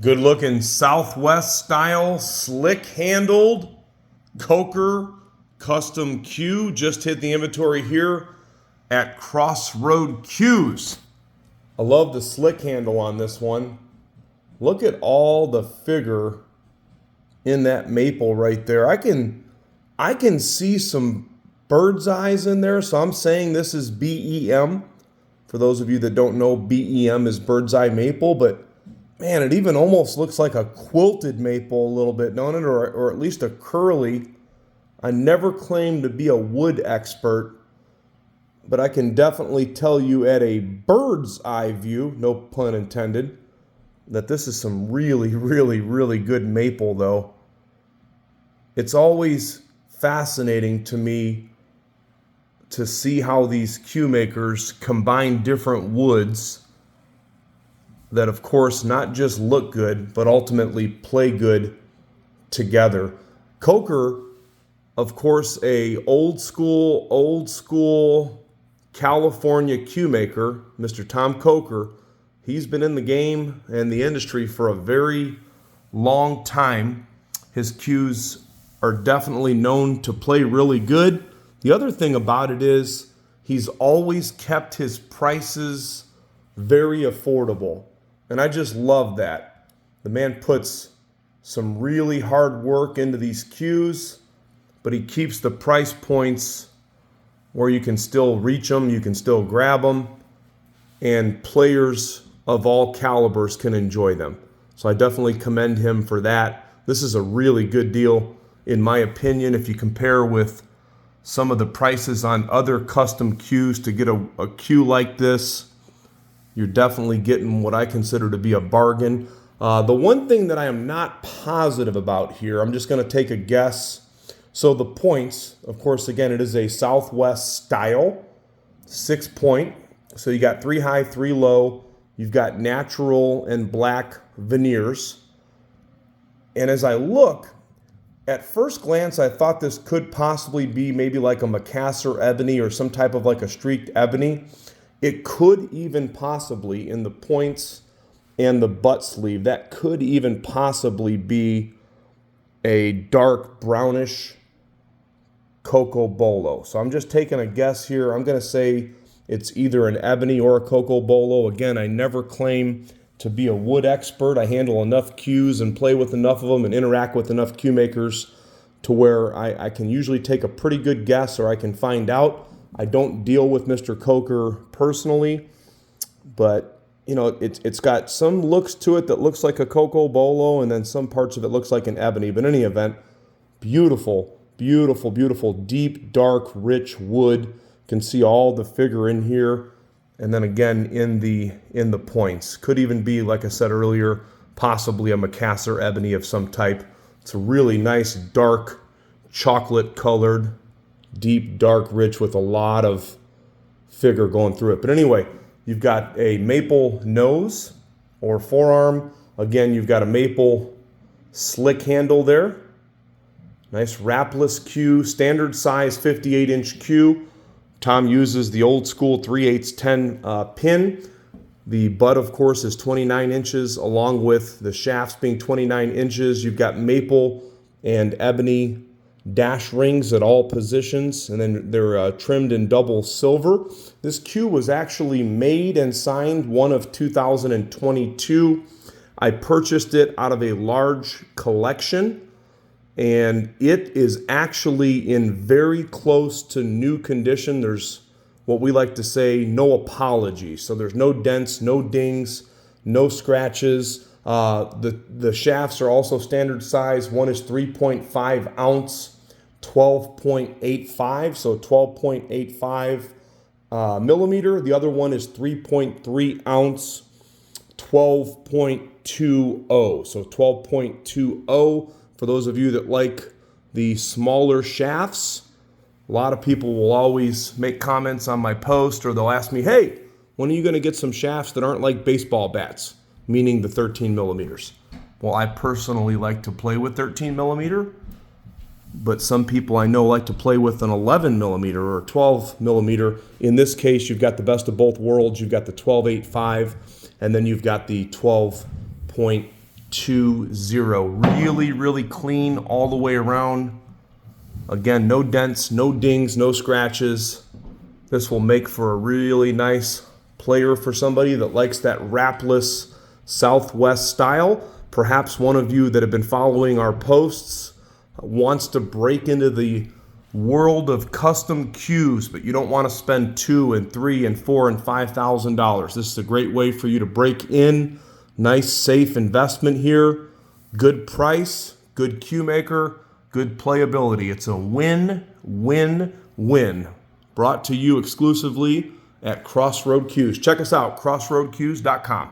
Good looking Southwest style, slick handled Coker custom cue. Just hit the inventory here at Crossroad Cues. I love the slick handle on this one. Look at all the figure in that maple right there. I can see some bird's eyes in there, so I'm saying this is BEM. For those of you that don't know, BEM is bird's eye maple, but man, it even almost looks like a quilted maple a little bit, don't it? Or at least a curly. I never claimed to be a wood expert, but I can definitely tell you at a bird's eye view, no pun intended, that this is some really, really, really good maple though. It's always fascinating to me to see how these cue makers combine different woods that, of course, not just look good, but ultimately play good together. Coker, of course, a old school California cue maker, Mr. Tom Coker. He's been in the game and the industry for a very long time. His cues are definitely known to play really good. The other thing about it is he's always kept his prices very affordable. And I just love that. The man puts some really hard work into these cues, but he keeps the price points where you can still reach them, you can still grab them, and players of all calibers can enjoy them. So I definitely commend him for that. This is a really good deal, in my opinion, if you compare with some of the prices on other custom cues. To get a cue like this, you're definitely getting what I consider to be a bargain. The one thing that I am not positive about here, I'm just going to take a guess. So the points, of course, again, it is a Southwest style, 6 point. So you got 3 high, 3 low. You've got natural and black veneers. And as I look, at first glance, I thought this could possibly be maybe like a Macassar ebony or some type of like a streaked ebony. It could even possibly, in the points and the butt sleeve, that could even possibly be a dark brownish Cocobolo. So I'm just taking a guess here. I'm going to say it's either an ebony or a Cocobolo. Again, I never claim to be a wood expert. I handle enough cues and play with enough of them and interact with enough cue makers to where I can usually take a pretty good guess, or I can find out. I don't deal with Mr. Coker personally, but you know, it's got some looks to it that looks like a Cocobolo, and then some parts of it looks like an ebony. But in any event, beautiful, beautiful, beautiful, deep, dark, rich wood. You can see all the figure in here. And then again in the points. Could even be, like I said earlier, possibly a Macassar ebony of some type. It's a really nice, dark, chocolate colored, deep, dark, rich with a lot of figure going through it. But anyway, you've got a maple nose or forearm. Again, you've got a maple slick handle there. Nice Wrapless cue, standard size 58-inch cue. Tom uses the old school 3/8 pin. The butt, of course, is 29 inches, along with the shafts being 29 inches. You've got maple and ebony dash rings at all positions, and then they're trimmed in double silver. This cue was actually made and signed one of 2022. I purchased it out of a large collection, and it is actually in very close to new condition. There's what we like to say, no apology. So there's no dents, no dings, no scratches. The shafts are also standard size. One is 3.5 ounce, 12.85, so 12.85 millimeter. The other one is 3.3 ounce, 12.20, so 12.20. For those of you that like the smaller shafts, a lot of people will always make comments on my post, or they'll ask me, hey, when are you going to get some shafts that aren't like baseball bats, meaning the 13 millimeters? Well, I personally like to play with 13 millimeter, but some people I know like to play with an 11 millimeter or 12 millimeter. In this case, you've got the best of both worlds. You've got the 12.85, and then you've got the 12.20 Really, really clean all the way around. Again, no dents, no dings, no scratches. This will make for a really nice player for somebody that likes that wrapless Southwest style. Perhaps one of you that have been following our posts wants to break into the world of custom cues, but you don't want to spend $2,000 and $3,000 and $4,000 and $5,000. This is a great way for you to break in. Nice, safe investment here. Good price, good cue maker, good playability. It's a win, win, win. Brought to you exclusively at Crossroad Cues. Check us out, crossroadcues.com.